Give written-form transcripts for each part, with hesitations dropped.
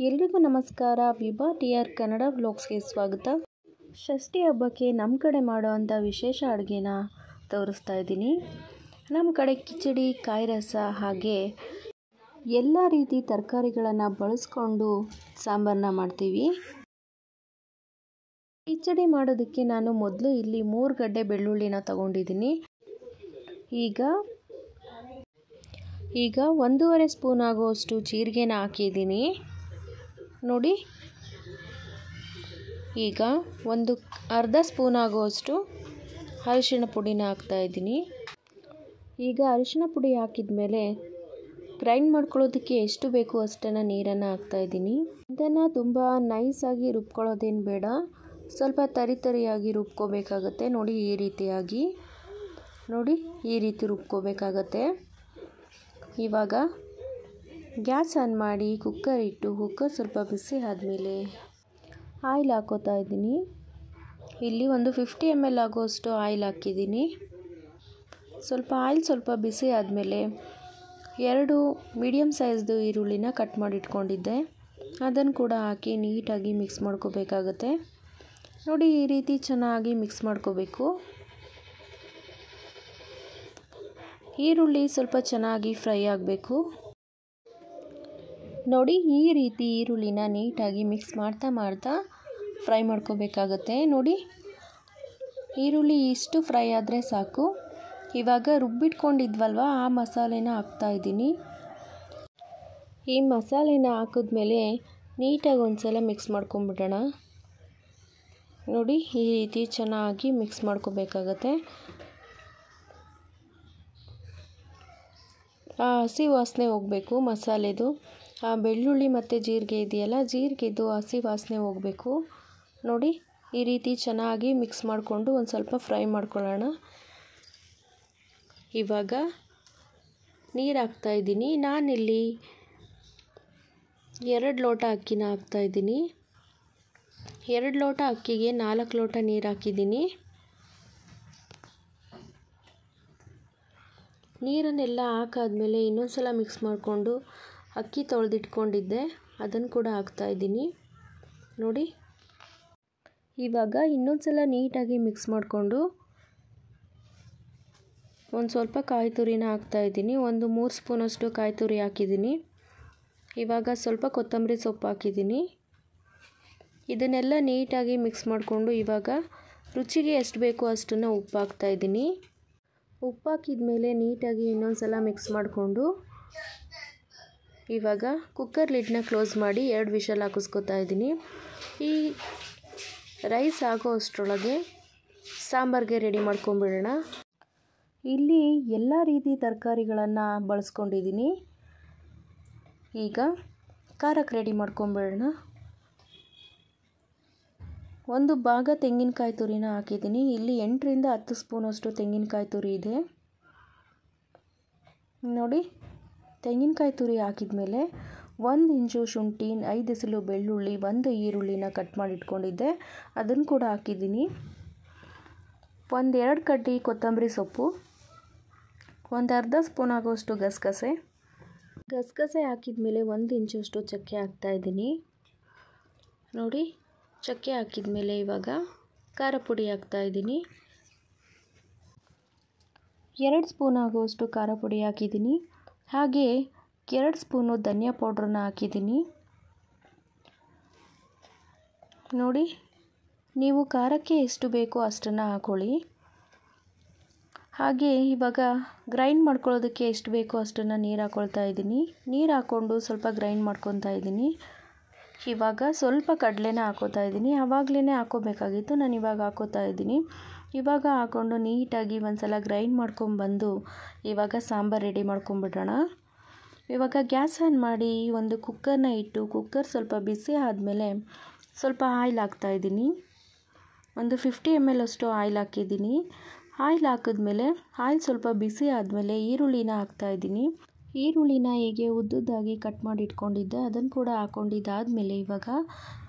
ಎಲ್ರಿಗೂ ನಮಸ್ಕಾರ. ವಿಭಾ ಟಿಆರ್ ಕನ್ನಡ ವ್ಲಾಗ್ಸ್ಗೆ ಸ್ವಾಗತ. ಷಷ್ಠಿ ಹಬ್ಬಕ್ಕೆ ನಮ್ಮ ಕಡೆ ಮಾಡೋವಂಥ ವಿಶೇಷ ಅಡುಗೆನ ತೋರಿಸ್ತಾ ಇದ್ದೀನಿ. ನಮ್ಮ ಕಡೆ ಕಿಚಡಿ, ಕಾಯಿ ರಸ ಹಾಗೆ ಎಲ್ಲ ರೀತಿ ತರಕಾರಿಗಳನ್ನು ಬಳಸ್ಕೊಂಡು ಸಾಂಬಾರನ್ನ ಮಾಡ್ತೀವಿ. ಕಿಚಡಿ ಮಾಡೋದಕ್ಕೆ ನಾನು ಮೊದಲು ಇಲ್ಲಿ 3 ಗಡ್ಡೆ ಬೆಳ್ಳುಳ್ಳಿನ ತಗೊಂಡಿದ್ದೀನಿ. ಈಗ 1.5 ಸ್ಪೂನ್ ಆಗುವಷ್ಟು ಜೀರಿಗೆನ ಹಾಕಿದ್ದೀನಿ ನೋಡಿ. ಈಗ ಒಂದು ಅರ್ಧ ಸ್ಪೂನ್ ಆಗುವಷ್ಟು ಅರಿಶಿಣ ಪುಡಿನ ಹಾಕ್ತಾಯಿದ್ದೀನಿ. ಈಗ ಅರಿಶಿಣ ಪುಡಿ ಹಾಕಿದ ಮೇಲೆ ಗ್ರೈಂಡ್ ಮಾಡ್ಕೊಳ್ಳೋದಕ್ಕೆ ಎಷ್ಟು ಬೇಕು ಅಷ್ಟನ್ನು ನೀರನ್ನು ಹಾಕ್ತಾಯಿದ್ದೀನಿ. ಇದನ್ನು ತುಂಬ ನೈಸಾಗಿ ರುಬ್ಕೊಳ್ಳೋದೇನು ಬೇಡ, ಸ್ವಲ್ಪ ತರಿಯಾಗಿ ರುಬ್ಕೋಬೇಕಾಗತ್ತೆ. ನೋಡಿ ಈ ರೀತಿ ರುಬ್ಕೋಬೇಕಾಗತ್ತೆ. ಇವಾಗ ಗ್ಯಾಸ್ ಆನ್ ಮಾಡಿ ಕುಕ್ಕರ್ ಇಟ್ಟು ಕುಕ್ಕರ್ ಸ್ವಲ್ಪ ಬಿಸಿ ಆದಮೇಲೆ ಆಯಿಲ್ ಹಾಕೋತಾ ಇದ್ದೀನಿ. ಇಲ್ಲಿ ಒಂದು 50 ml ಆಗುವಷ್ಟು ಆಯಿಲ್ ಹಾಕಿದ್ದೀನಿ. ಸ್ವಲ್ಪ ಬಿಸಿ ಆದಮೇಲೆ 2 ಮೀಡಿಯಮ್ ಸೈಜ್ದು ಈರುಳ್ಳಿನ ಕಟ್ ಮಾಡಿ ಇಟ್ಕೊಂಡಿದ್ದೆ, ಅದನ್ನು ಕೂಡ ಹಾಕಿ ನೀಟಾಗಿ ಮಿಕ್ಸ್ ಮಾಡ್ಕೋಬೇಕಾಗತ್ತೆ. ನೋಡಿ ಈ ರೀತಿ ಚೆನ್ನಾಗಿ ಮಿಕ್ಸ್ ಮಾಡ್ಕೋಬೇಕು. ಈರುಳ್ಳಿ ಸ್ವಲ್ಪ ಚೆನ್ನಾಗಿ ಫ್ರೈ ಆಗಬೇಕು. ನೋಡಿ ಈ ರೀತಿ ಈರುಳ್ಳಿನ ನೀಟಾಗಿ ಮಿಕ್ಸ್ ಮಾಡ್ತಾ ಫ್ರೈ ಮಾಡ್ಕೋಬೇಕಾಗತ್ತೆ. ನೋಡಿ ಈರುಳ್ಳಿ ಇಷ್ಟು ಫ್ರೈ ಆದರೆ ಸಾಕು. ಇವಾಗ ರುಬ್ಬಿಟ್ಕೊಂಡಿದ್ವಲ್ವ ಆ ಮಸಾಲೆನ ಹಾಕ್ತಾಯಿದ್ದೀನಿ. ಈ ಮಸಾಲೆನ ಹಾಕಿದ್ಮೇಲೆ ನೀಟಾಗಿ ಒಂದ್ಸಲ ಮಿಕ್ಸ್ ಮಾಡ್ಕೊಂಬಿಡೋಣ. ನೋಡಿ ಈ ರೀತಿ ಚೆನ್ನಾಗಿ ಮಿಕ್ಸ್ ಮಾಡ್ಕೋಬೇಕಾಗತ್ತೆ. ಆ ಹಸಿ ವಾಸನೆ ಹೋಗಬೇಕು ಮಸಾಲೆದು. ಆ ಬೆಳ್ಳುಳ್ಳಿ ಮತ್ತು ಜೀರಿಗೆ ಇದೆಯಲ್ಲ, ಜೀರಿಗೆದು ಹಸಿ ವಾಸನೆ ಹೋಗಬೇಕು. ನೋಡಿ ಈ ರೀತಿ ಚೆನ್ನಾಗಿ ಮಿಕ್ಸ್ ಮಾಡಿಕೊಂಡು ಒಂದು ಸ್ವಲ್ಪ ಫ್ರೈ ಮಾಡ್ಕೊಳ್ಳೋಣ. ಇವಾಗ ನೀರು ಹಾಕ್ತಾಯಿದ್ದೀನಿ. ನಾನಿಲ್ಲಿ 2 ಲೋಟ ಅಕ್ಕಿನ ಹಾಕ್ತಾಯಿದ್ದೀನಿ. 2 ಲೋಟ ಅಕ್ಕಿಗೆ 4 ಲೋಟ ನೀರು ಹಾಕಿದ್ದೀನಿ. ನೀರನ್ನೆಲ್ಲ ಹಾಕಾದ್ಮೇಲೆ ಇನ್ನೊಂದು ಸಲ ಮಿಕ್ಸ್ ಮಾಡಿಕೊಂಡು ಅಕ್ಕಿ ತೊಳೆದಿಟ್ಕೊಂಡಿದ್ದೆ ಅದನ್ನು ಕೂಡ ಹಾಕ್ತಾಯಿದ್ದೀನಿ. ನೋಡಿ ಇವಾಗ ಇನ್ನೊಂದು ಸಲ ನೀಟಾಗಿ ಮಿಕ್ಸ್ ಮಾಡಿಕೊಂಡು ಒಂದು ಸ್ವಲ್ಪ ಕಾಯಿ ತುರಿನ ಹಾಕ್ತಾಯಿದ್ದೀನಿ. ಒಂದು 3 ಸ್ಪೂನಷ್ಟು ಕಾಯಿ ತುರಿ ಹಾಕಿದ್ದೀನಿ. ಇವಾಗ ಸ್ವಲ್ಪ ಕೊತ್ತಂಬರಿ ಸೊಪ್ಪು ಹಾಕಿದ್ದೀನಿ. ಇದನ್ನೆಲ್ಲ ನೀಟಾಗಿ ಮಿಕ್ಸ್ ಮಾಡಿಕೊಂಡು ಇವಾಗ ರುಚಿಗೆ ಎಷ್ಟು ಬೇಕೋ ಅಷ್ಟನ್ನು ಉಪ್ಪು ಹಾಕ್ತಾಯಿದ್ದೀನಿ. ಉಪ್ಪು ಹಾಕಿದ ಮೇಲೆ ನೀಟಾಗಿ ಇನ್ನೊಂದು ಸಲ ಮಿಕ್ಸ್ ಮಾಡಿಕೊಂಡು ಇವಾಗ ಕುಕ್ಕರ್ ಲಿಡ್ನ ಕ್ಲೋಸ್ ಮಾಡಿ 2 ವಿಷಲ್ ಹಾಕಿಸ್ಕೊತಾ ಇದ್ದೀನಿ. ಈ ರೈಸ್ ಆಗೋ ಅಷ್ಟರೊಳಗೆ ಸಾಂಬಾರಿಗೆ ರೆಡಿ ಮಾಡ್ಕೊಂಬಿಡೋಣ. ಇಲ್ಲಿ ಎಲ್ಲ ರೀತಿ ತರಕಾರಿಗಳನ್ನು ಬಳಸ್ಕೊಂಡಿದ್ದೀನಿ. ಈಗ ಖಾರಕ್ಕೆ ರೆಡಿ ಮಾಡ್ಕೊಂಬಿಡೋಣ. 1 ಭಾಗ ತೆಂಗಿನಕಾಯಿ ತುರಿನ ಹಾಕಿದ್ದೀನಿ. ಇಲ್ಲಿ 8 ರಿಂದ 10 ಸ್ಪೂನಷ್ಟು ತೆಂಗಿನಕಾಯಿ ತುರಿ ಇದೆ. ನೋಡಿ ತೆಂಗಿನಕಾಯಿ ತುರಿ ಹಾಕಿದ ಮೇಲೆ 1 ಇಂಚು ಶುಂಠಿ, 5 ಎಸಳು ಬೆಳ್ಳುಳ್ಳಿ, 1 ಈರುಳ್ಳಿನ ಕಟ್ ಮಾಡಿ ಇಟ್ಕೊಂಡಿದ್ದೆ ಅದನ್ನು ಕೂಡ ಹಾಕಿದ್ದೀನಿ. 2 ಕಡ್ಡಿ ಕೊತ್ತಂಬರಿ ಸೊಪ್ಪು, ಒಂದು ಅರ್ಧ ಸ್ಪೂನ್ ಆಗುವಷ್ಟು ಗಸಗಸೆ ಹಾಕಿದ ಮೇಲೆ 1 ಇಂಚಷ್ಟು ಚಕ್ಕೆ ಹಾಕ್ತಾಯಿದ್ದೀನಿ. ನೋಡಿ ಚಕ್ಕೆ ಹಾಕಿದ ಮೇಲೆ ಇವಾಗ ಖಾರ ಪುಡಿ ಹಾಕ್ತಾಯಿದ್ದೀನಿ. 2 ಸ್ಪೂನ್ ಆಗುವಷ್ಟು ಖಾರ ಪುಡಿ ಹಾಕಿದ್ದೀನಿ. ಹಾಗೆ 2 ಸ್ಪೂನು ಧನಿಯಾ ಪೌಡ್ರನ್ನ ಹಾಕಿದ್ದೀನಿ. ನೋಡಿ ನೀವು ಖಾರಕ್ಕೆ ಎಷ್ಟು ಬೇಕೋ ಅಷ್ಟನ್ನು ಹಾಕೊಳ್ಳಿ. ಹಾಗೆ ಇವಾಗ ಗ್ರೈಂಡ್ ಮಾಡ್ಕೊಳ್ಳೋದಕ್ಕೆ ಎಷ್ಟು ಬೇಕೋ ಅಷ್ಟನ್ನು ನೀರು ಹಾಕ್ಕೊಳ್ತಾ ಇದ್ದೀನಿ. ನೀರು ಹಾಕ್ಕೊಂಡು ಸ್ವಲ್ಪ ಗ್ರೈಂಡ್ ಮಾಡ್ಕೊತಾ ಇದ್ದೀನಿ. ಇವಾಗ ಸ್ವಲ್ಪ ಕಡಲೆನ ಹಾಕೋತಾ ಇದ್ದೀನಿ. ಆವಾಗಲೇ ಹಾಕೋಬೇಕಾಗಿತ್ತು, ನಾನು ಇವಾಗ ಹಾಕೋತಾ ಇದ್ದೀನಿ. ಇವಾಗ ಹಾಕ್ಕೊಂಡು ನೀಟಾಗಿ ಒಂದ್ಸಲ ಗ್ರೈಂಡ್ ಮಾಡ್ಕೊಂಬಂದು ಇವಾಗ ಸಾಂಬಾರು ರೆಡಿ ಮಾಡ್ಕೊಂಬಿಡೋಣ. ಇವಾಗ ಗ್ಯಾಸ್ ಆನ್ ಮಾಡಿ ಒಂದು ಕುಕ್ಕರ್ನ ಇಟ್ಟು ಕುಕ್ಕರ್ ಸ್ವಲ್ಪ ಬಿಸಿ ಆದಮೇಲೆ ಸ್ವಲ್ಪ ಆಯಿಲ್ ಹಾಕ್ತಾಯಿದ್ದೀನಿ. ಒಂದು 50 ml ಅಷ್ಟು ಆಯಿಲ್ ಹಾಕಿದ್ದೀನಿ. ಆಯಿಲ್ ಹಾಕಿದ್ಮೇಲೆ ಆಯಿಲ್ ಸ್ವಲ್ಪ ಬಿಸಿ ಆದಮೇಲೆ ಈರುಳ್ಳಿನ ಹಾಕ್ತಾಯಿದ್ದೀನಿ. ಈರುಳ್ಳಿನ ಹೀಗೆ ಉದ್ದುದ್ದಾಗಿ ಕಟ್ ಮಾಡಿ ಇಟ್ಕೊಂಡಿದ್ದೆ ಅದನ್ನು ಕೂಡ ಹಾಕ್ಕೊಂಡಿದ್ದಾದಮೇಲೆ ಇವಾಗ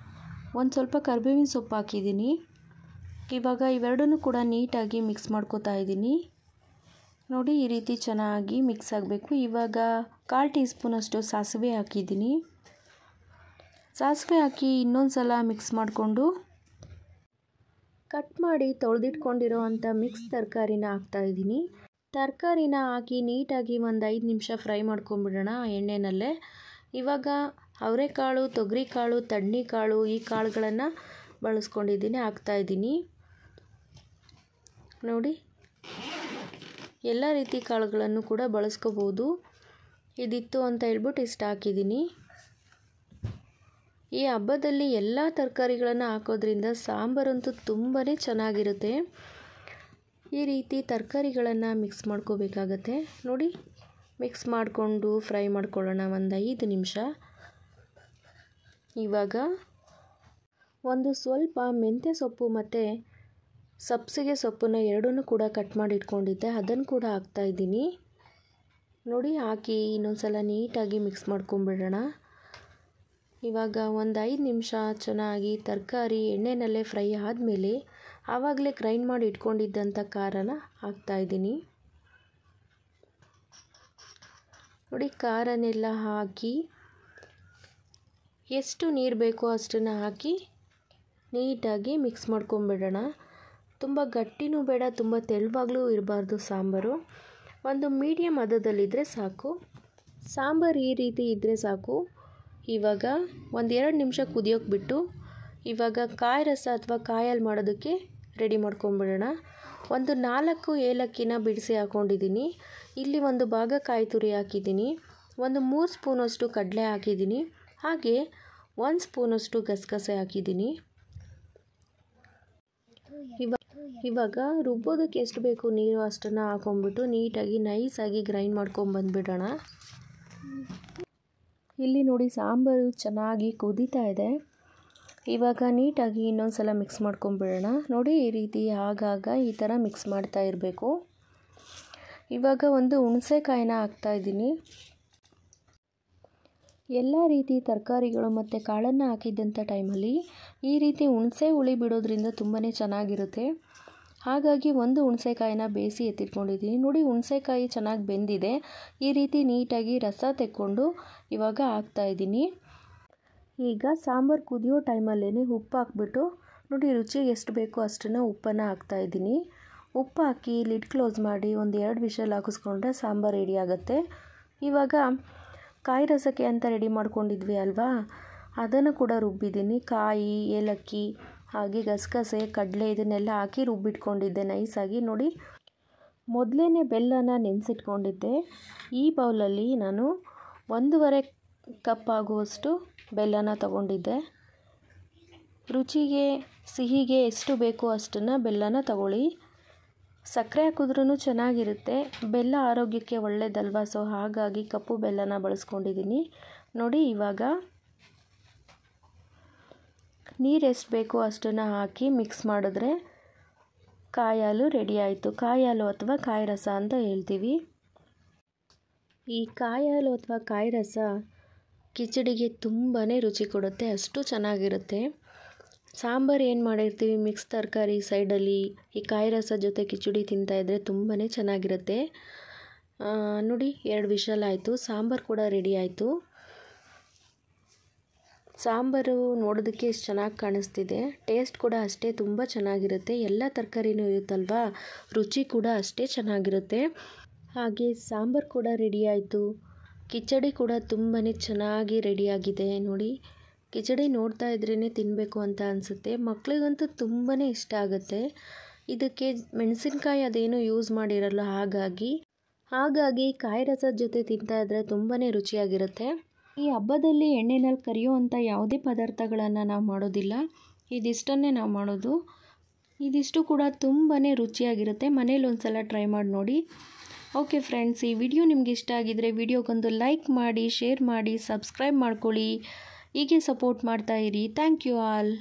ಒಂದು ಸ್ವಲ್ಪ ಕರಿಬೇವಿನ ಸೊಪ್ಪು ಹಾಕಿದ್ದೀನಿ. ಇವಾಗ ಇವೆರಡನ್ನೂ ಕೂಡ ನೀಟಾಗಿ ಮಿಕ್ಸ್ ಮಾಡ್ಕೋತಾ ಇದ್ದೀನಿ. ನೋಡಿ ಈ ರೀತಿ ಚೆನ್ನಾಗಿ ಮಿಕ್ಸ್ ಆಗಬೇಕು. ಇವಾಗ 1/4 ಟೀ ಸ್ಪೂನಷ್ಟು ಸಾಸಿವೆ ಹಾಕಿದ್ದೀನಿ. ಸಾಸಿವೆ ಹಾಕಿ ಇನ್ನೊಂದು ಸಲ ಮಿಕ್ಸ್ ಮಾಡಿಕೊಂಡು ಕಟ್ ಮಾಡಿ ತೊಳೆದಿಟ್ಕೊಂಡಿರೋ ಅಂಥ ಮಿಕ್ಸ್ ತರಕಾರಿನ ಹಾಕ್ತಾಯಿದ್ದೀನಿ. ತರಕಾರಿನ ಹಾಕಿ ನೀಟಾಗಿ ಒಂದು 5 ನಿಮಿಷ ಫ್ರೈ ಮಾಡ್ಕೊಂಬಿಡೋಣ ಎಣ್ಣೆನಲ್ಲೇ. ಇವಾಗ ಅವರೆಕಾಳು, ತೊಗರಿಕಾಳು, ತಡ್ನಿಕಾಳು ಈ ಕಾಳುಗಳನ್ನು ಬಳಸ್ಕೊಂಡಿದ್ದೀನಿ, ಹಾಕ್ತಾಯಿದ್ದೀನಿ. ನೋಡಿ, ಎಲ್ಲ ರೀತಿ ಕಾಳುಗಳನ್ನು ಕೂಡ ಬಳಸ್ಕೋಬೋದು. ಇದಿತ್ತು ಅಂತ ಹೇಳ್ಬಿಟ್ಟು ಇಷ್ಟು ಹಾಕಿದ್ದೀನಿ. ಈ ಹಬ್ಬದಲ್ಲಿ ಎಲ್ಲ ತರಕಾರಿಗಳನ್ನು ಹಾಕೋದ್ರಿಂದ ಸಾಂಬಾರಂತೂ ತುಂಬಾ ಚೆನ್ನಾಗಿರುತ್ತೆ. ಈ ರೀತಿ ತರಕಾರಿಗಳನ್ನು ಮಿಕ್ಸ್ ಮಾಡ್ಕೋಬೇಕಾಗತ್ತೆ. ನೋಡಿ, ಮಿಕ್ಸ್ ಮಾಡಿಕೊಂಡು ಫ್ರೈ ಮಾಡ್ಕೊಳ್ಳೋಣ ಒಂದು 5 ನಿಮಿಷ. ಇವಾಗ ಒಂದು ಸ್ವಲ್ಪ ಮೆಂತ್ಯ ಸೊಪ್ಪು ಮತ್ತು ಸಬ್ಬಸಿಗೆ ಸೊಪ್ಪನ್ನು ಎರಡನ್ನೂ ಕೂಡ ಕಟ್ ಮಾಡಿ ಇಟ್ಕೊಂಡಿದ್ದೆ, ಅದನ್ನು ಕೂಡ ಹಾಕ್ತಾಯಿದ್ದೀನಿ. ನೋಡಿ, ಹಾಕಿ ಇನ್ನೊಂದು ಸಲ ನೀಟಾಗಿ ಮಿಕ್ಸ್ ಮಾಡ್ಕೊಂಬಿಡೋಣ. ಇವಾಗ ಒಂದು 5 ನಿಮಿಷ ಚೆನ್ನಾಗಿ ತರಕಾರಿ ಎಣ್ಣೆನಲ್ಲೇ ಫ್ರೈ ಆದಮೇಲೆ ಆವಾಗಲೇ ಗ್ರೈಂಡ್ ಮಾಡಿ ಇಟ್ಕೊಂಡಿದ್ದಂಥ ಖಾರನ ಹಾಕ್ತಾಯಿದ್ದೀನಿ. ನೋಡಿ, ಖಾರನೆಲ್ಲ ಹಾಕಿ ಎಷ್ಟು ನೀರು ಬೇಕೋ ಅಷ್ಟನ್ನು ಹಾಕಿ ನೀಟಾಗಿ ಮಿಕ್ಸ್ ಮಾಡ್ಕೊಂಬಿಡೋಣ. ತುಂಬ ಗಟ್ಟಿನೂ ಬೇಡ, ತುಂಬ ತೆಳುವಾಗಲೂ ಇರಬಾರ್ದು ಸಾಂಬಾರು. ಒಂದು ಮೀಡಿಯಮ್ ಹದದಲ್ಲಿದ್ದರೆ ಸಾಕು. ಸಾಂಬಾರು ಈ ರೀತಿ ಇದ್ದರೆ ಸಾಕು. ಇವಾಗ ಒಂದು 2 ನಿಮಿಷ ಕುದಿಯೋಕೆ ಬಿಟ್ಟು ಇವಾಗ ಕಾಯಿ ರಸ ಅಥವಾ ಕಾಯಿ ಹಾಲು ಮಾಡೋದಕ್ಕೆ ರೆಡಿ ಮಾಡ್ಕೊಂಬಿಡೋಣ. ಒಂದು 4 ಏಲಕ್ಕಿನ ಬಿಡಿಸಿ ಹಾಕ್ಕೊಂಡಿದ್ದೀನಿ. ಇಲ್ಲಿ ಒಂದು ಭಾಗ ಕಾಯಿ ತುರಿ ಹಾಕಿದ್ದೀನಿ. ಒಂದು 3 ಸ್ಪೂನಷ್ಟು ಕಡಲೆ ಹಾಕಿದ್ದೀನಿ. ಹಾಗೆ 1 ಸ್ಪೂನಷ್ಟು ಗಸಗಸೆ ಹಾಕಿದ್ದೀನಿ. ಇವಾಗ ರುಬ್ಬೋದಕ್ಕೆ ಎಷ್ಟು ಬೇಕು ನೀರು ಅಷ್ಟನ್ನು ಹಾಕೊಂಡ್ಬಿಟ್ಟು ನೀಟಾಗಿ ನೈಸಾಗಿ ಗ್ರೈಂಡ್ ಮಾಡ್ಕೊಂಬಂದ್ಬಿಡೋಣ. ಇಲ್ಲಿ ನೋಡಿ, ಸಾಂಬಾರು ಚೆನ್ನಾಗಿ ಕುದೀತಾ ಇದೆ. ಇವಾಗ ನೀಟಾಗಿ ಇನ್ನೊಂದು ಸಲ ಮಿಕ್ಸ್ ಮಾಡ್ಕೊಂಬಿಡೋಣ. ನೋಡಿ, ಈ ರೀತಿ ಆಗಾಗ ಈ ಥರ ಮಿಕ್ಸ್ ಮಾಡ್ತಾ ಇರಬೇಕು. ಇವಾಗ ಒಂದು ಹುಣಸೆಕಾಯಿನ ಹಾಕ್ತಾಯಿದ್ದೀನಿ. ಎಲ್ಲ ರೀತಿ ತರಕಾರಿಗಳು ಮತ್ತು ಕಾಳನ್ನು ಹಾಕಿದ್ದಂಥ ಟೈಮಲ್ಲಿ ಈ ರೀತಿ ಹುಣಸೆ ಹುಳಿ ಬಿಡೋದ್ರಿಂದ ತುಂಬಾ ಚೆನ್ನಾಗಿರುತ್ತೆ. ಹಾಗಾಗಿ ಒಂದು ಹುಣಸೆಕಾಯಿನ ಬೇಯಿಸಿ ಎತ್ತಿಟ್ಕೊಂಡಿದ್ದೀನಿ. ನೋಡಿ, ಹುಣಸೆಕಾಯಿ ಚೆನ್ನಾಗಿ ಬೆಂದಿದೆ. ಈ ರೀತಿ ನೀಟಾಗಿ ರಸ ತೆಕ್ಕೊಂಡು ಇವಾಗ ಹಾಕ್ತಾಯಿದ್ದೀನಿ. ಈಗ ಸಾಂಬಾರು ಕುದಿಯೋ ಟೈಮಲ್ಲೇ ಉಪ್ಪು ಹಾಕ್ಬಿಟ್ಟು ನೋಡಿ, ರುಚಿಗೆ ಎಷ್ಟು ಬೇಕೋ ಅಷ್ಟನ್ನು ಉಪ್ಪನ್ನು ಹಾಕ್ತಾಯಿದ್ದೀನಿ. ಉಪ್ಪು ಹಾಕಿ ಲಿಡ್ ಕ್ಲೋಸ್ ಮಾಡಿ ಒಂದು 2 ವಿಷಲ್ ಹಾಕಿಸ್ಕೊಂಡ್ರೆ ಸಾಂಬಾರು ರೆಡಿ ಆಗುತ್ತೆ. ಇವಾಗ ಕಾಯಿ ರಸಕ್ಕೆ ಅಂತ ರೆಡಿ ಮಾಡ್ಕೊಂಡಿದ್ವಿ ಅಲ್ವಾ, ಅದನ್ನು ಕೂಡ ರುಬ್ಬಿದ್ದೀನಿ. ಕಾಯಿ, ಏಲಕ್ಕಿ, ಹಾಗೆ ಗಸಗಸೆ, ಕಡಲೆ ಇದನ್ನೆಲ್ಲ ಹಾಕಿ ರುಬ್ಬಿಟ್ಕೊಂಡಿದ್ದೆ ನೈಸಾಗಿ. ನೋಡಿ, ಮೊದಲೇ ಬೆಲ್ಲನ ನೆನೆಸಿಟ್ಕೊಂಡಿದ್ದೆ. ಈ ಬೌಲಲ್ಲಿ ನಾನು 1.5 ಕಪ್ ಆಗುವಷ್ಟು ಬೆಲ್ಲನ ತಗೊಂಡಿದ್ದೆ. ರುಚಿಗೆ, ಸಿಹಿಗೆ ಎಷ್ಟು ಬೇಕೋ ಅಷ್ಟನ್ನು ಬೆಲ್ಲನ ತಗೊಳ್ಳಿ. ಸಕ್ಕರೆ ಹಾಕಿದ್ರೂ ಚೆನ್ನಾಗಿರುತ್ತೆ. ಬೆಲ್ಲ ಆರೋಗ್ಯಕ್ಕೆ ಒಳ್ಳೆಯದಲ್ವ, ಸೊ ಹಾಗಾಗಿ ಕಪ್ಪು ಬೆಲ್ಲನ ಬಳಸ್ಕೊಂಡಿದ್ದೀನಿ. ನೋಡಿ, ಇವಾಗ ನೀರು ಎಷ್ಟು ಬೇಕೋ ಅಷ್ಟನ್ನು ಹಾಕಿ ಮಿಕ್ಸ್ ಮಾಡಿದ್ರೆ ಕಾಯಿ ಹಾಲು ರೆಡಿ ಆಯಿತು. ಕಾಯಿ ಹಾಲು ಅಥವಾ ಕಾಯಿ ರಸ ಅಂತ ಹೇಳ್ತೀವಿ. ಈ ಕಾಯಿ ಹಾಲು ಅಥವಾ ಕಾಯಿ ರಸ ಕಿಚಡಿಗೆ ತುಂಬಾ ರುಚಿ ಕೊಡುತ್ತೆ, ಅಷ್ಟು ಚೆನ್ನಾಗಿರುತ್ತೆ. ಸಾಂಬಾರು ಏನು ಮಾಡಿರ್ತೀವಿ ಮಿಕ್ಸ್ ತರಕಾರಿ ಸೈಡಲ್ಲಿ ಈ ಕಾಯಿ ರಸ ಜೊತೆ ಕಿಚಡಿ ತಿಂತಾಯಿದ್ರೆ ತುಂಬಾ ಚೆನ್ನಾಗಿರುತ್ತೆ. ನೋಡಿ, 2 ವಿಷಲ್ ಆಯಿತು. ಸಾಂಬಾರು ಕೂಡ ರೆಡಿ ಆಯಿತು. ಸಾಂಬಾರು ನೋಡೋದಕ್ಕೆ ಎಷ್ಟು ಚೆನ್ನಾಗಿ ಕಾಣಿಸ್ತಿದೆ, ಟೇಸ್ಟ್ ಕೂಡ ಅಷ್ಟೇ ತುಂಬ ಚೆನ್ನಾಗಿರುತ್ತೆ. ಎಲ್ಲ ತರಕಾರಿನೂ ಇರುತ್ತಲ್ವಾ, ರುಚಿ ಕೂಡ ಅಷ್ಟೇ ಚೆನ್ನಾಗಿರುತ್ತೆ. ಹಾಗೆ ಸಾಂಬಾರು ಕೂಡ ರೆಡಿ ಆಯಿತು. ಕಿಚಡಿ ಕೂಡ ತುಂಬಾ ಚೆನ್ನಾಗಿ ರೆಡಿಯಾಗಿದೆ. ನೋಡಿ, ಕಿಚಡಿ ನೋಡ್ತಾ ಇದ್ರೇ ತಿನ್ನಬೇಕು ಅಂತ ಅನಿಸುತ್ತೆ. ಮಕ್ಕಳಿಗಂತೂ ತುಂಬಾ ಇಷ್ಟ ಆಗುತ್ತೆ. ಇದಕ್ಕೆ ಮೆಣಸಿನ್ಕಾಯಿ ಅದೇನು ಯೂಸ್ ಮಾಡಿರಲ್ಲ, ಹಾಗಾಗಿ ಕಾಯಿ ರಸದ ಜೊತೆ ತಿಂತಾಯಿದ್ರೆ ತುಂಬಾ ರುಚಿಯಾಗಿರುತ್ತೆ. ಈ ಹಬ್ಬದಲ್ಲಿ ಎಣ್ಣೆನಲ್ಲಿ ಕರಿಯುವಂಥ ಯಾವುದೇ ಪದಾರ್ಥಗಳನ್ನು ನಾವು ಮಾಡೋದಿಲ್ಲ, ಇದಿಷ್ಟನ್ನೇ ನಾವು ಮಾಡೋದು. ಇದಿಷ್ಟು ಕೂಡ ತುಂಬಾ ರುಚಿಯಾಗಿರುತ್ತೆ. ಮನೇಲಿ ಒಂದು ಸಲ ಟ್ರೈ ಮಾಡಿ ನೋಡಿ. ಓಕೆ ಫ್ರೆಂಡ್ಸ್, ಈ ವಿಡಿಯೋ ನಿಮ್ಗೆ ಇಷ್ಟ ಆಗಿದರೆ ವಿಡಿಯೋಗೊಂದು ಲೈಕ್ ಮಾಡಿ, ಶೇರ್ ಮಾಡಿ, ಸಬ್ಸ್ಕ್ರೈಬ್ ಮಾಡ್ಕೊಳ್ಳಿ. ಹೀಗೆ ಸಪೋರ್ಟ್ ಮಾಡ್ತಾಯಿರಿ. Thank you all.